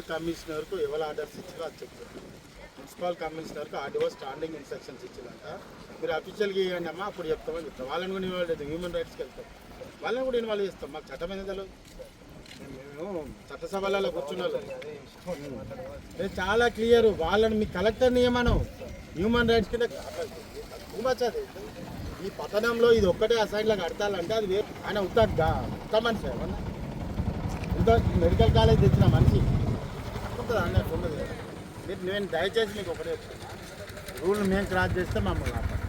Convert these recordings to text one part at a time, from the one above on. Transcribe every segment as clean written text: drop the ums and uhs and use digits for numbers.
కమిషనర్కు ఎవరు ఆర్డర్స్ ఇచ్చారో అది చెప్తారు. మున్సిపల్ కమిషనర్కు ఆర్డీఓ స్టాండింగ్ ఇన్స్ట్రక్షన్స్ ఇచ్చిందంట. మీరు అఫీషియల్గా ఇవ్వండి అమ్మా, అప్పుడు చెప్తామని చెప్తాం. వాళ్ళని కూడా ఇన్వాల్వ్ అవుతాం, హ్యూమన్ రైట్స్కి వెళ్తాం, వాళ్ళని కూడా ఇన్వాల్వ్ చేస్తాం. మాకు చట్టం ఏదో తెలియదు. మేము చట్టసభలలో కూర్చున్నారు, చాలా క్లియర్. వాళ్ళని మీ కలెక్టర్ నియమనం హ్యూమన్ రైట్స్ కింద అది. ఈ పట్టణంలో ఇది ఒక్కటే అసైన్లో కడతాలంటే అది వేరు. ఆయన ఉత్త మనిషి ఏమన్నా మెడికల్ కాలేజ్ తెచ్చిన మనిషి ఉంటుంది అన్నట్టు ఉండదు కదా. నేను దయచేసి మీకు ఒకటే చెప్తున్నా, రూల్ మేము క్రాస్ చేస్తే మమ్మల్ని ఆపాలి.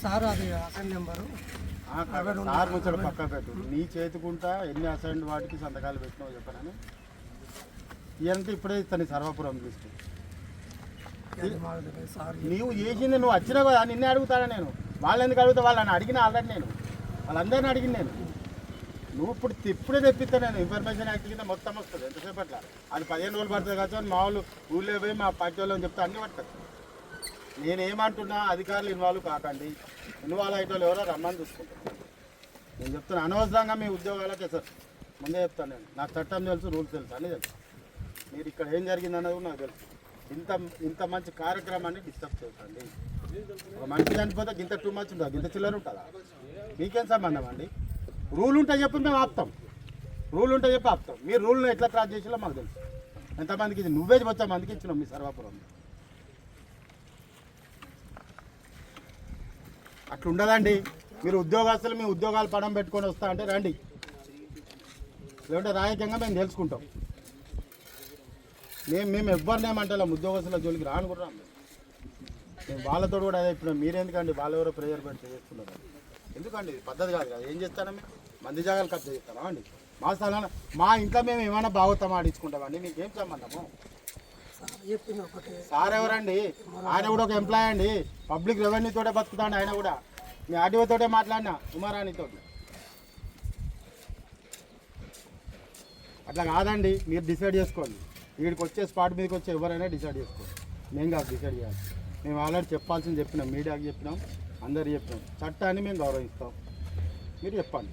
సార్ అది అసైన్ నెంబరు సార్ ముచ్చట పక్క పెట్టు. నీ చేతుకుంటా ఎన్ని అసైన్ వాటికి సంతకాలు పెట్టినావు చెప్పనని ఇదంతా ఇప్పుడే ఇస్తాను. సర్వపురం లిస్ట్ నీవు చేసింది, నువ్వు వచ్చినావు కదా, నిన్నే అడుగుతాడా నేను. వాళ్ళు ఎందుకు అడుగుతా, వాళ్ళని అడిగిన ఆల్రెడీ నేను, వాళ్ళందరినీ అడిగింది నేను. నువ్వు ఇప్పుడే తెప్పిస్తా నేను. ఇన్ఫర్మేషన్ యాక్ట్ కింద మొత్తం వస్తుంది ఎంతసేపు అట్లా. అది 15 రోజులు పడుతుంది కదా. మా వాళ్ళు ఊళ్ళో పోయి మా పార్టీ వాళ్ళని చెప్తే అన్నీ పడుతుంది. నేనేమంటున్నా, అధికారులు ఇన్వాల్వ్ కాకండి. ఇన్వాల్వ్ అయ్యే వాళ్ళు ఎవరో రమ్మని చూసుకుంటాను. నేను చెప్తున్నా, అనవసరంగా మీ ఉద్యోగాలకే సార్ ముందే చెప్తాను నేను. నాకు చట్టం తెలుసు, రూల్స్ తెలుసు, అన్నీ తెలుసు. మీరు ఇక్కడ ఏం జరిగిందన్నది కూడా నాకు తెలుసు. ఇంత మంచి కార్యక్రమాన్ని డిస్టర్బ్ చేయకండి. ఒక మనిషి చనిపోతే గింత టూ మచ్ ఉంటుందా, గింత చిల్లర ఉంటుందా? మీకేం సంబంధం అండి? రూల్ ఉంటే చెప్పి మేము ఆపుతాం, రూల్ ఉంటే చెప్పి ఆపుతాం. మీరు రూల్ని ఎట్లా క్రాస్ చేసినా మాకు తెలుసు. ఎంతమందికి ఇది నువ్వే వచ్చా మందికి ఇచ్చినావు మీ సర్వాపురం. అట్లా ఉండదండి. మీరు ఉద్యోగస్తులు మీ ఉద్యోగాలు పడం పెట్టుకొని వస్తా అంటే రండి, లేదంటే రాజకీయంగా మేము తెలుసుకుంటాం. మేము ఎవరినేమంటాం ఉద్యోగస్తుల జోలికి రాను కూడా రాము. మేము వాళ్ళతో కూడా అదే ఇప్పుడు మీరెందుకండి వాళ్ళు ఎవరో ప్రెజర్ పెట్టి చేస్తున్నారు. ఎందుకండి పద్ధతి కాదు కదా. ఏం చేస్తానా మేము మంది జాగాలు కబ్జా చేస్తామా అండి? మా స్థలాన్ని మా ఇంట్లో మేము ఏమైనా బాగోతామా ఆడించుకుంటామండి? మీకేం సంబంధము? సార్ ఎవరండి? ఆయన కూడా ఒక ఎంప్లాయ్ అండి, పబ్లిక్ రెవెన్యూ తోటే బతుకుతాండి. ఆయన కూడా మీ ఆర్డీఓ తోటే మాట్లాడినా, ఉమారాణితో. అట్లా కాదండి, మీరు డిసైడ్ చేసుకోండి. వీడికి వచ్చే స్పాట్ మీదకి వచ్చే ఎవరైనా డిసైడ్ చేసుకోండి. మేము కాదు డిసైడ్ చేయాలి. మేము ఆల్రెడీ చెప్పాల్సింది చెప్పినాం, మీడియాకి చెప్పినాం, అందరికి చెప్పినాం. చట్టాన్ని మేము గౌరవిస్తాం, మీరు చెప్పండి.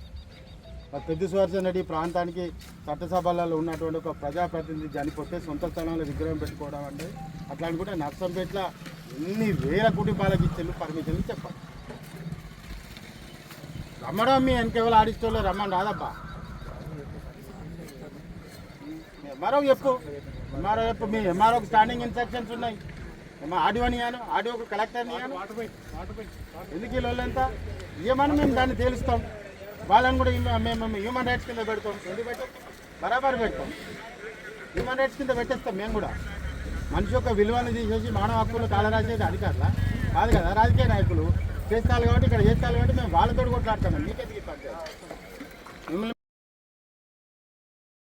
పెద్ద సువర్చనరెడ్డి ప్రాంతానికి చట్టసభలలో ఉన్నటువంటి ఒక ప్రజాప్రతినిధి చనిపోతే సొంత స్థలంలో విగ్రహం పెట్టుకోవడం అంటే అట్లా అనుకుంటే నర్సంపేటలో ఎన్ని వేల కుటుంబాలకు ఇచ్చేళ్ళు పర్మిషన్లు చెప్పండి. రమ్మడం మీ వెనకెవరు ఆడిస్టోళ్ళు రమ్మని రాదబ్బా. ఎంఆర్ఓ చెప్పు, ఎంఆర్ఓ చెప్పు. మీ ఎంఆర్ఓకి స్టాండింగ్ ఇన్స్ట్రక్షన్స్ ఉన్నాయి. ఆడియోని ఇవ్వను, ఆడియోకి కలెక్టర్ని ఇవ్వను. ఎందుకు ఈ లోళ్ళంతా ఇవ్వమని మేము దాన్ని తేలుస్తాం. వాళ్ళని కూడా మేము హ్యూమన్ రైట్స్ కింద పెడతాం. ఎందుకు పెట్టాం? బరాబర్ పెడతాం. హ్యూమన్ రైట్స్ కింద పెట్టేస్తాం మేము కూడా. మనిషి యొక్క విలువను తీసేసి మానవ హక్కులు కాలరాసేది అధికారులా కాదు కదా. రాజకీయ నాయకులు చేస్తారు కాబట్టి, ఇక్కడ చేస్తారు కాబట్టి మేము వాళ్ళతో కొట్లాడతాం. మీకెందుకు ఈ పంచాయతీ?